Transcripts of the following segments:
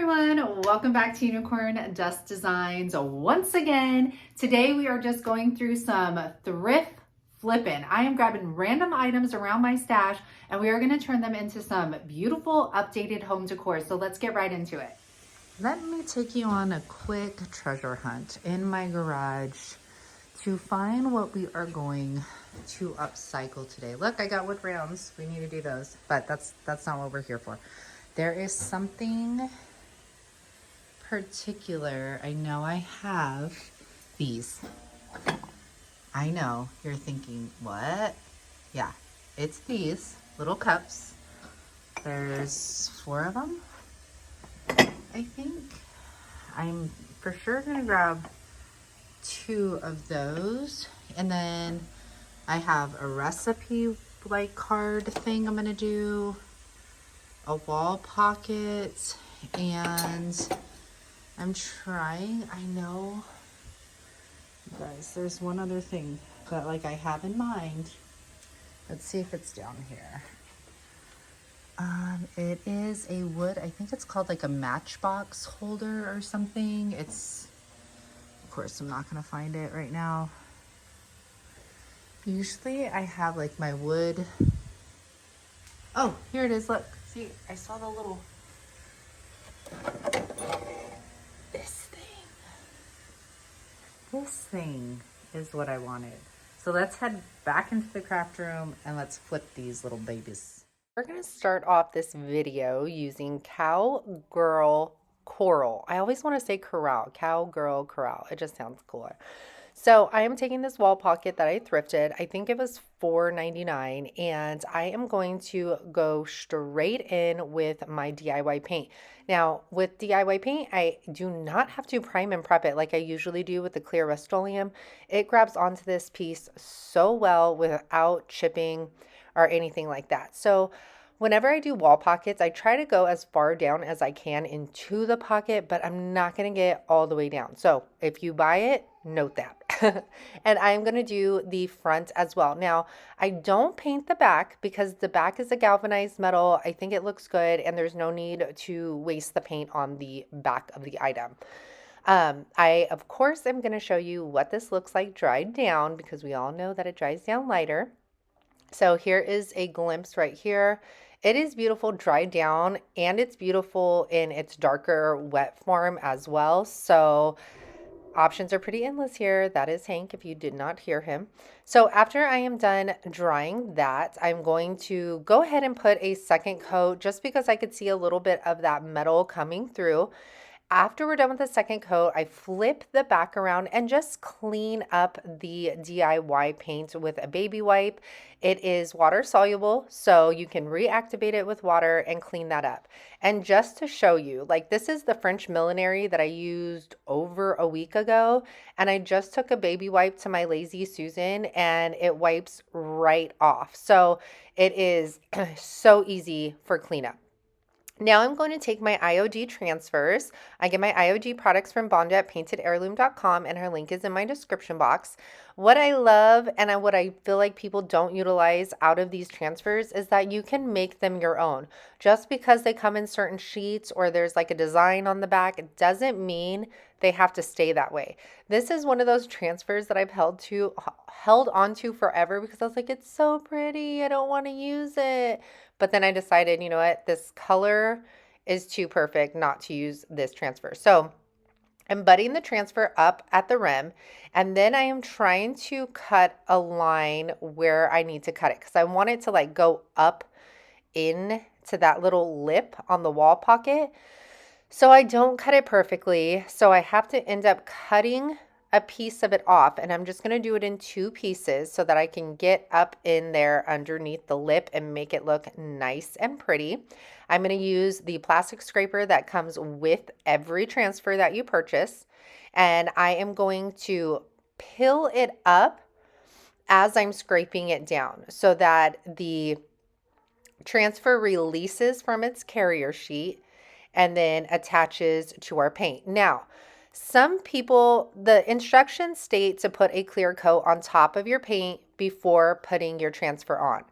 everyone, welcome back to Unicorn Dust Designs once again. Today we are just going through some thrift flipping. I am grabbing random items around my stash and we are going to turn them into some beautiful updated home decor. So let's get right into it. Let me take you on a quick treasure hunt in my garage to find what we are going to upcycle today. Look, I got wood rounds. We need to do those, but that's not what we're here for. There is something particular. I know I have these. I know you're thinking, what? Yeah, it's these little cups. There's 4 of them, I think. I'm for sure gonna grab 2 of those. And then I have a recipe like card thing I'm gonna do, a wall pocket, and I'm trying, I know, you guys, there's one other thing that like I have in mind. Let's see if it's down here. It is a wood, I think it's called like a matchbox holder or something. It's, of course, I'm not gonna find it right now. Usually I have like my wood. Oh, here it is, look. See, I saw the little, this thing is what I wanted. So let's head back into the craft room and let's flip these little babies. We're gonna start off this video using Cowgirl Coral. I always wanna say Coral, Cowgirl Coral. It just sounds cooler. So I am taking this wall pocket that I thrifted. I think it was $4.99, and I am going to go straight in with my DIY paint. Now, with DIY paint, I do not have to prime and prep it like I usually do with the clear Rust-Oleum. It grabs onto this piece so well without chipping or anything like that. So whenever I do wall pockets, I try to go as far down as I can into the pocket, but I'm not going to get all the way down. So if you buy it, note that. And I'm going to do the front as well. Now, I don't paint the back because the back is a galvanized metal. I think it looks good and there's no need to waste the paint on the back of the item. I, of course, am going to show you what this looks like dried down because we all know that it dries down lighter. So here is a glimpse right here. It is beautiful dried down and it's beautiful in its darker wet form as well. So options are pretty endless here. That is Hank, if you did not hear him. So after I am done drying that, I'm going to go ahead and put a second coat just because I could see a little bit of that metal coming through. After we're done with the second coat, I flip the back around and just clean up the DIY paint with a baby wipe. It is water soluble, so you can reactivate it with water and clean that up. And just to show you, like this is the French millinery that I used over a week ago, and I just took a baby wipe to my Lazy Susan and it wipes right off. So it is so easy for cleanup. Now I'm going to take my IOD transfers. I get my IOD products from Bonda at paintedheirloom.com, and her link is in my description box. What I love and what I feel like people don't utilize out of these transfers is that you can make them your own. Just because they come in certain sheets or there's like a design on the back, it doesn't mean they have to stay that way. This is one of those transfers that I've held onto forever because I was like, it's so pretty, I don't want to use it. But then I decided, you know what, this color is too perfect not to use this transfer. So I'm butting the transfer up at the rim, and then I am trying to cut a line where I need to cut it because I want it to like go up in to that little lip on the wall pocket. So I don't cut it perfectly. So I have to end up cutting a piece of it off, and I'm just going to do it in 2 pieces so that I can get up in there underneath the lip and make it look nice and pretty. I'm going to use the plastic scraper that comes with every transfer that you purchase, and I am going to peel it up as I'm scraping it down so that the transfer releases from its carrier sheet and then attaches to our paint. Now, some people, the instructions state to put a clear coat on top of your paint before putting your transfer on.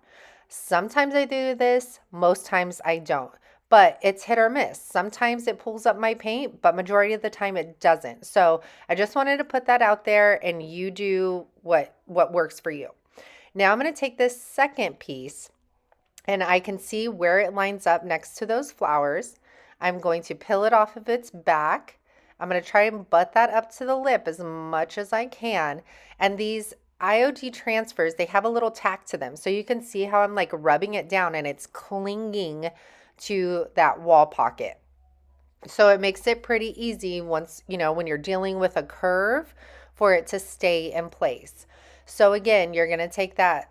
Sometimes I do this, most times I don't. but it's hit or miss. Sometimes it pulls up my paint, but majority of the time it doesn't. So I just wanted to put that out there, and you do what works for you. Now I'm going to take this second piece, and I can see where it lines up next to those flowers. I'm going to peel it off of its back. I'm going to try and butt that up to the lip as much as I can. And these IOD transfers, they have a little tack to them. So you can see how I'm like rubbing it down and it's clinging to that wall pocket. So it makes it pretty easy once, when you're dealing with a curve, for it to stay in place. So again, you're going to take that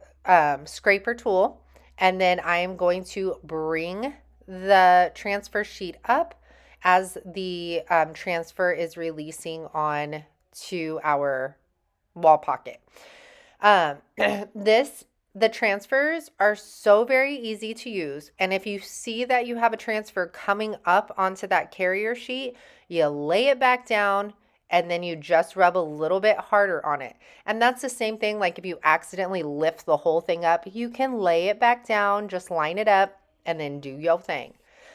scraper tool, and then I am going to bring the transfer sheet up as the transfer is releasing on to our wall pocket. The transfers are so very easy to use. And if you see that you have a transfer coming up onto that carrier sheet, you lay it back down and then you just rub a little bit harder on it. And that's the same thing, like if you accidentally lift the whole thing up, you can lay it back down, just line it up, and then do your thing.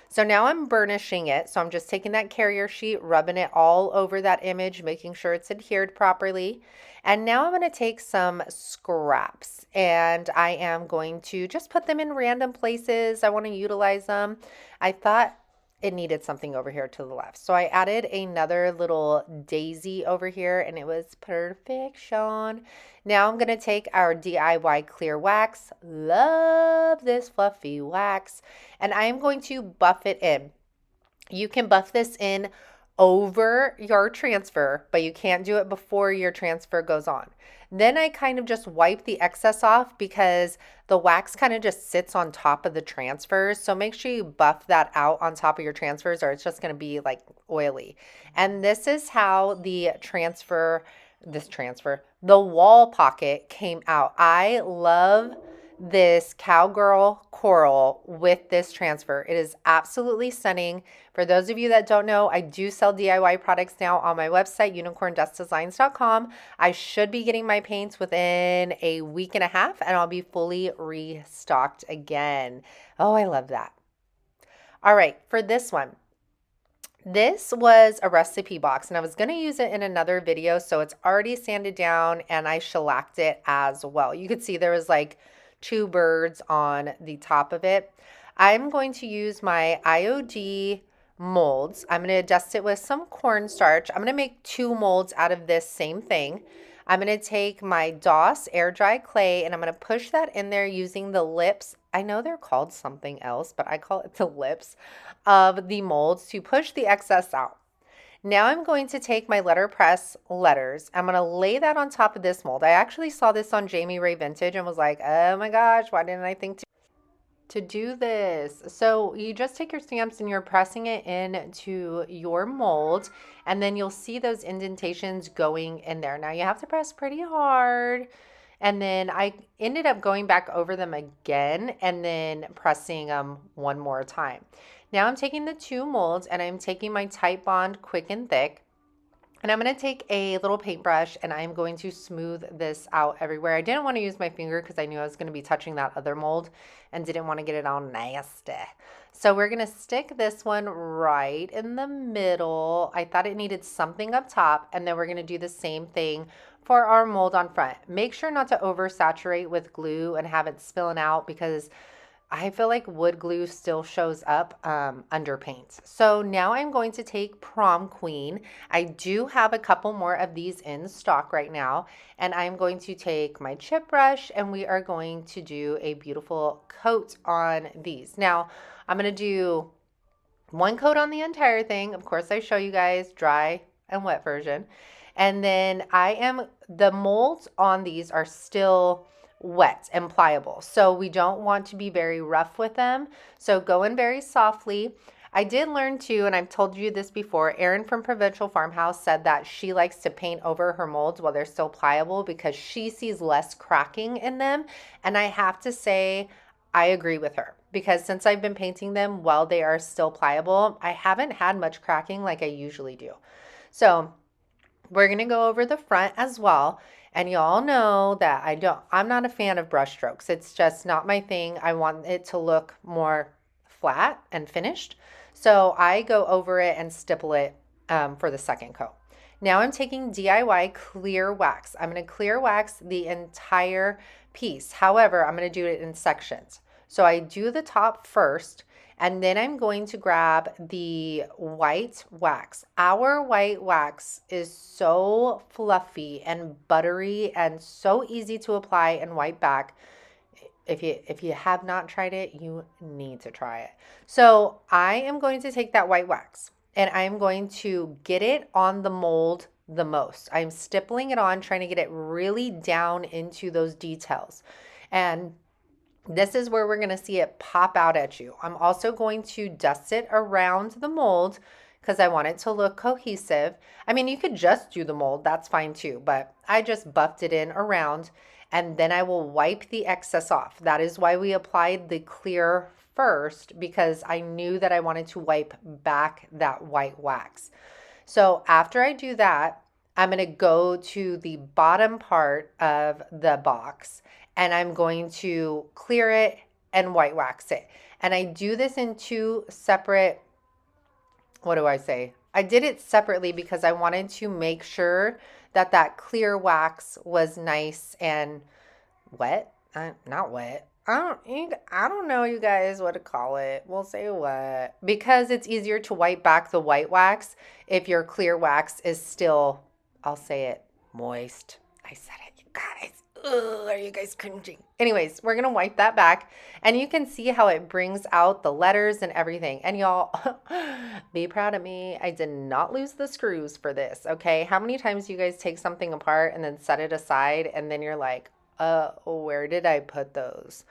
So now I'm burnishing it. So I'm just taking that carrier sheet, rubbing it all over that image, making sure it's adhered properly. And now I'm going to take some scraps, and I am going to just put them in random places. I want to utilize them. I thought it needed something over here to the left. So I added another little daisy over here, and it was perfection. Now I'm going to take our DIY clear wax. Love this fluffy wax. And I am going to buff it in. You can buff this in over your transfer, but you can't do it before your transfer goes on. Then I kind of just wipe the excess off because the wax kind of just sits on top of the transfers. So make sure you buff that out on top of your transfers, or it's just going to be like oily. And this is how the the wall pocket came out. I love this Cowgirl Coral with this transfer. It is absolutely stunning. For those of you that don't know, I do sell DIY products now on my website, unicorndustdesigns.com. I should be getting my paints within a week and a half, and I'll be fully restocked again. Oh, I love that. All right, for this one. This was a recipe box, and I was going to use it in another video, so it's already sanded down, and I shellacked it as well. You could see there was like 2 birds on the top of it. I'm going to use my IOD molds. I'm going to dust it with some cornstarch. I'm going to make 2 molds out of this same thing. I'm going to take my DOS air dry clay, and I'm going to push that in there using the lips. I know they're called something else, but I call it the lips of the molds to push the excess out. Now I'm going to take my letterpress letters. I'm going to lay that on top of this mold. I actually saw this on Jamie Ray Vintage and was like, oh my gosh, why didn't I think to do this? So you just take your stamps and you're pressing it into your mold, and then you'll see those indentations going in there. Now you have to press pretty hard. And then I ended up going back over them again and then pressing them one more time. Now I'm taking the 2 molds and I'm taking my Type Bond Quick and Thick, and I'm going to take a little paintbrush and I'm going to smooth this out everywhere. I didn't want to use my finger because I knew I was going to be touching that other mold and didn't want to get it all nasty. So we're going to stick this one right in the middle. I thought it needed something up top, and then we're going to do the same thing for our mold on front. Make sure not to oversaturate with glue and have it spilling out, because I feel like wood glue still shows up under paint. So now I'm going to take Prom Queen. I do have a couple more of these in stock right now, and I'm going to take my chip brush and we are going to do a beautiful coat on these. Now I'm going to do 1 coat on the entire thing. Of course, I show you guys dry and wet version. And then the molds on these are still wet and pliable, so we don't want to be very rough with them. So go in very softly. I did learn too, and I've told you this before, Erin from Provincial Farmhouse said that she likes to paint over her molds while they're still pliable because she sees less cracking in them. And I have to say, I agree with her, because since I've been painting them while they are still pliable, I haven't had much cracking like I usually do. So we're going to go over the front as well. And you all know that I'm not a fan of brush strokes. It's just not my thing. I want it to look more flat and finished. So I go over it and stipple it for the second coat. Now I'm taking DIY clear wax. I'm going to clear wax the entire piece. However, I'm going to do it in sections. So I do the top first, and then I'm going to grab the white wax. Our white wax is so fluffy and buttery and so easy to apply and wipe back. If you have not tried it, you need to try it. So I am going to take that white wax and I'm going to get it on the mold the most. I'm stippling it on, trying to get it really down into those details. And this is where we're going to see it pop out at you. I'm also going to dust it around the mold because I want it to look cohesive. I mean, you could just do the mold, that's fine too, but I just buffed it in around, and then I will wipe the excess off. That is why we applied the clear first, because I knew that I wanted to wipe back that white wax. So after I do that, I'm going to go to the bottom part of the box and I'm going to clear it and white wax it. And I do this in two separate, what do I say? I did it separately because I wanted to make sure that that clear wax was nice and wet. Not wet. I don't know, you guys, what to call it. We'll say what. Because it's easier to wipe back the white wax if your clear wax is still, I'll say it, moist. I said it, you guys. Ugh, are you guys cringing? Anyways, we're going to wipe that back. And you can see how it brings out the letters and everything. And y'all, be proud of me. I did not lose the screws for this, okay? How many times do you guys take something apart and then set it aside and then you're like, where did I put those?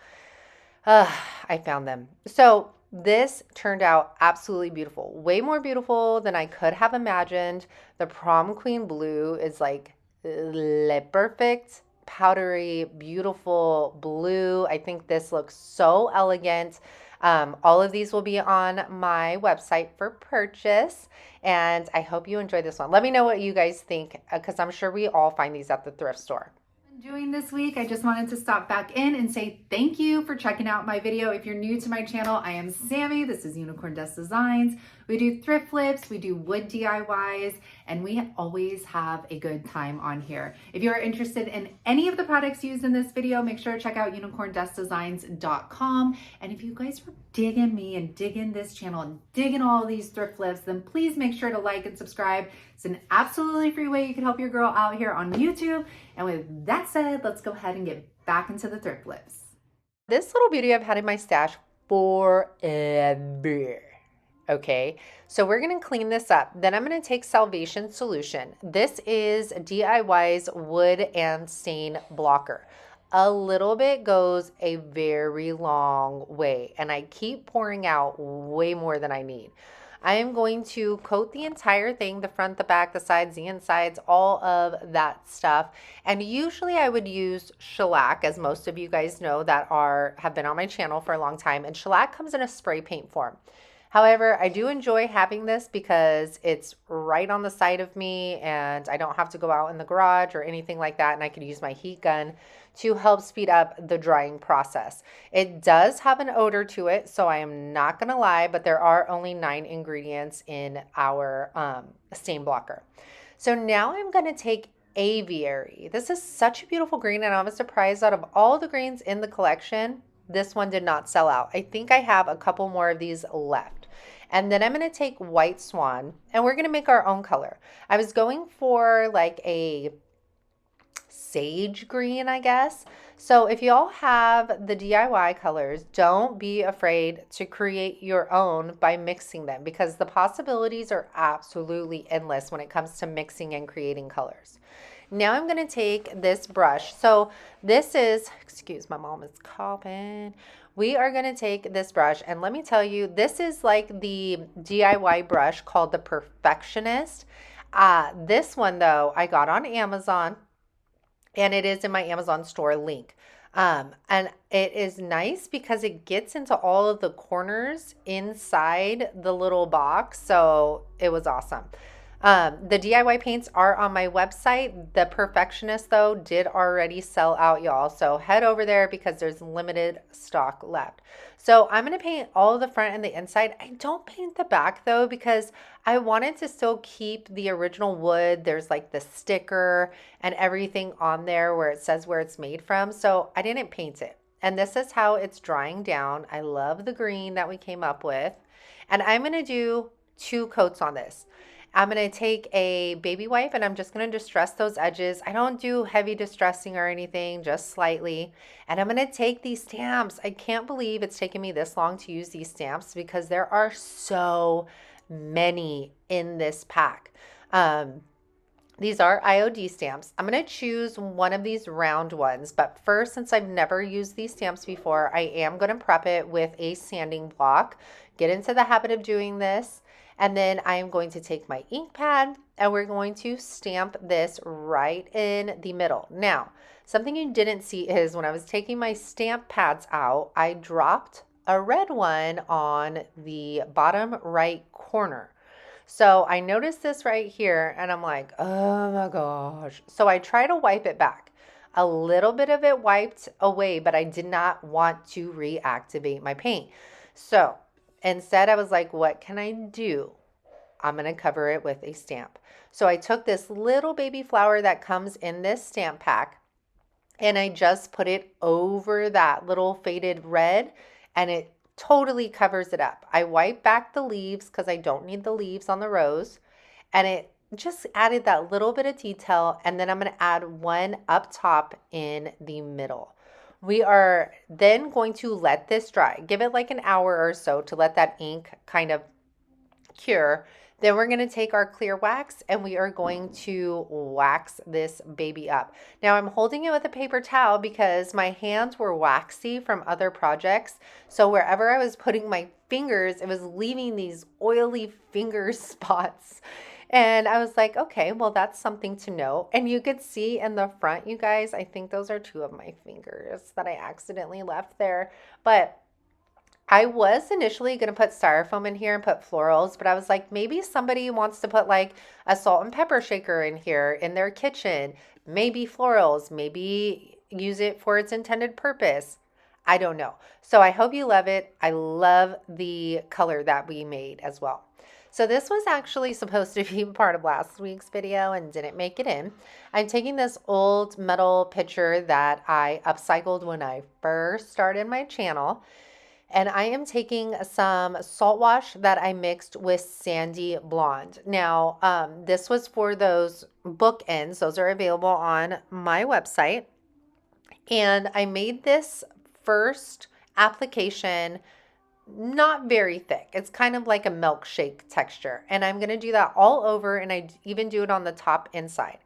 I found them. So this turned out absolutely beautiful. Way more beautiful than I could have imagined. The Prom Queen blue is like perfect, powdery, beautiful blue. I think this looks so elegant. All of these will be on my website for purchase. And I hope you enjoy this one. Let me know what you guys think, because I'm sure we all find these at the thrift store. Doing this week, I just wanted to stop back in and say thank you for checking out my video. If you're new to my channel, I am Sammy. This is Unicorn Dust Designs. We do thrift flips, we do wood DIYs, and we always have a good time on here. If you're interested in any of the products used in this video, make sure to check out unicorndustdesigns.com. And if you guys are digging me and digging this channel and digging all these thrift flips, then please make sure to like and subscribe. It's an absolutely free way you can help your girl out here on YouTube. And with that said, let's go ahead and get back into the thrift flips. This little beauty I've had in my stash forever. Okay, so we're going to clean this up. Then I'm going to take Salvation Solution. This is DIY's wood and stain blocker. A little bit goes a very long way, and I keep pouring out way more than I need. I am going to coat the entire thing, the front, the back, the sides, the insides, all of that stuff. And usually I would use shellac, as most of you guys know that have been on my channel for a long time. And shellac comes in a spray paint form. However, I do enjoy having this because it's right on the side of me and I don't have to go out in the garage or anything like that. And I can use my heat gun to help speed up the drying process. It does have an odor to it, so I am not going to lie, but there are only 9 ingredients in our stain blocker. So now I'm going to take Aviary. This is such a beautiful green, and I was surprised out of all the greens in the collection, this one did not sell out. I think I have a couple more of these left. And then I'm going to take White Swan, and we're going to make our own color. I was going for like a sage green, I guess. So if you all have the DIY colors, don't be afraid to create your own by mixing them, because the possibilities are absolutely endless when it comes to mixing and creating colors. Now I'm going to take this brush. So this is, excuse my mom is coughing. We are going to take this brush, and let me tell you, this is like the DIY brush called the Perfectionist. This one though, I got on Amazon, and it is in my Amazon store link. And it is nice because it gets into all of the corners inside the little box. So it was awesome. The DIY paints are on my website. The Perfectionist, though, did already sell out, y'all. So head over there because there's limited stock left. So I'm going to paint all of the front and the inside. I don't paint the back, though, because I wanted to still keep the original wood. There's like the sticker and everything on there where it says where it's made from. So I didn't paint it. And this is how it's drying down. I love the green that we came up with. And I'm going to do 2 coats on this. I'm going to take a baby wipe and I'm just going to distress those edges. I don't do heavy distressing or anything, just slightly. And I'm going to take these stamps. I can't believe it's taken me this long to use these stamps because there are so many in this pack. These are IOD stamps. I'm going to choose one of these round ones, but first, since I've never used these stamps before, I am going to prep it with a sanding block. Get into the habit of doing this. And then I am going to take my ink pad and we're going to stamp this right in the middle. Now, something you didn't see is when I was taking my stamp pads out, I dropped a red one on the bottom right corner. So I noticed this right here and I'm like, oh my gosh. So I try to wipe it back. A little bit of it wiped away, but I did not want to reactivate my paint. So instead, I was like, what can I do? I'm going to cover it with a stamp. So I took this little baby flower that comes in this stamp pack and I just put it over that little faded red and it totally covers it up. I wipe back the leaves because I don't need the leaves on the rose, and it just added that little bit of detail. And then I'm going to add one up top in the middle. We are then going to let this dry. Give it like an hour or so to let that ink kind of cure. Then we're going to take our clear wax and we are going to wax this baby up. Now I'm holding it with a paper towel because my hands were waxy from other projects. So wherever I was putting my fingers, it was leaving these oily finger spots. And I was like, okay, well, that's something to know. And you could see in the front, you guys, I think those are 2 of my fingers that I accidentally left there. But I was initially going to put styrofoam in here and put florals, but I was like, maybe somebody wants to put like a salt and pepper shaker in here in their kitchen, maybe florals, maybe use it for its intended purpose. I don't know. So I hope you love it. I love the color that we made as well. So this was actually supposed to be part of last week's video and didn't make it in. I'm taking this old metal pitcher that I upcycled when I first started my channel. And I am taking some salt wash that I mixed with sandy blonde. Now, this was for those bookends. Those are available on my website. And I made this first application not very thick. It's kind of like a milkshake texture. And I'm going to do that all over, and I even do it on the top inside.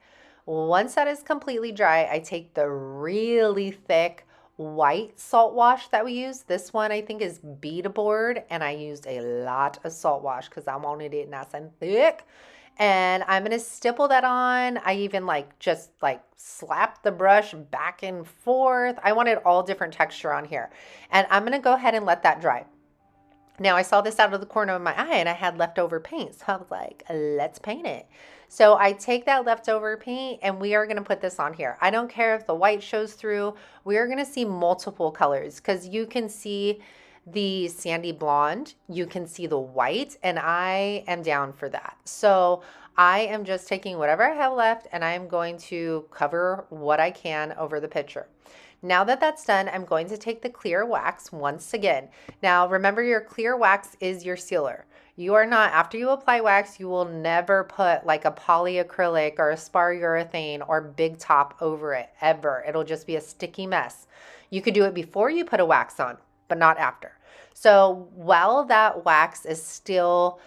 Once that is completely dry, I take the really thick white salt wash that we use. This one I think is Beadboard, and I used a lot of salt wash because I wanted it nice and thick. And I'm going to stipple that on. I even just slap the brush back and forth. I wanted all different texture on here. And I'm going to go ahead and let that dry. Now I saw this out of the corner of my eye and I had leftover paint. So I was like, let's paint it. So I take that leftover paint and we are going to put this on here. I don't care if the white shows through. We are going to see multiple colors because you can see the sandy blonde, you can see the white, and I am down for that. So I am just taking whatever I have left and I'm going to cover what I can over the picture. Now that that's done, I'm going to take the clear wax once again. Now remember, your clear wax is your sealer. You are not, after you apply wax, you will never put like a polyacrylic or a spar urethane or big top over it, ever. It'll just be a sticky mess. You could do it before you put a wax on, but not after. So while that wax is still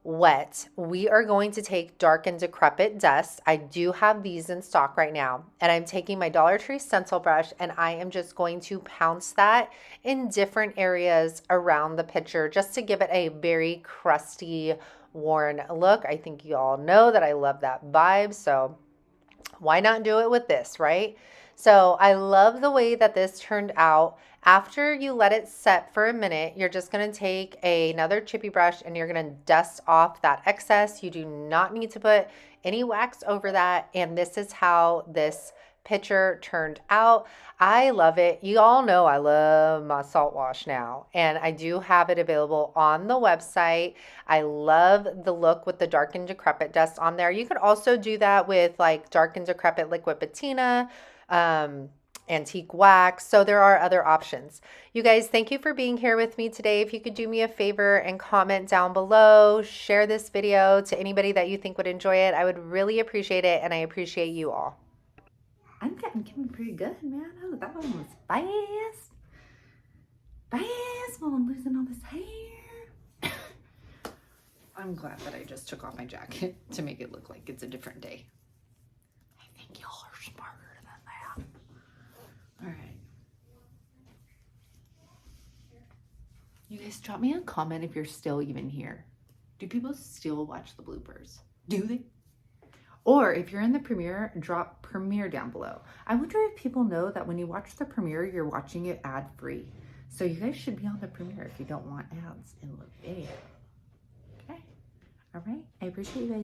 wet, we are going to take dark and decrepit dust. I do have these in stock right now, and I'm taking my Dollar Tree stencil brush and I am just going to pounce that in different areas around the picture just to give it a very crusty, worn look. I think you all know that I love that vibe, so why not do it with this, right? So I love the way that this turned out. After you let it set for a minute, you're just going to take another chippy brush and you're going to dust off that excess. You do not need to put any wax over that. And this is how this picture turned out. I love it. You all know I love my salt wash now, and I do have it available on the website. I love the look with the dark and decrepit dust on there. You could also do that with like dark and decrepit liquid patina, antique wax. So there are other options. You guys, thank you for being here with me today. If you could do me a favor and comment down below, share this video to anybody that you think would enjoy it, I would really appreciate it, and I appreciate you all. I'm getting pretty good, man. Oh, that one was fast. Fast while I'm losing all this hair. I'm glad that I just took off my jacket to make it look like it's a different day. I think y'all are smarter than that. All right. You guys drop me a comment if you're still even here. Do people still watch the bloopers? Do they? Or if you're in the premiere, drop premiere down below. I wonder if people know that when you watch the premiere, you're watching it ad-free. So you guys should be on the premiere if you don't want ads in the video. Okay? All right? I appreciate you guys.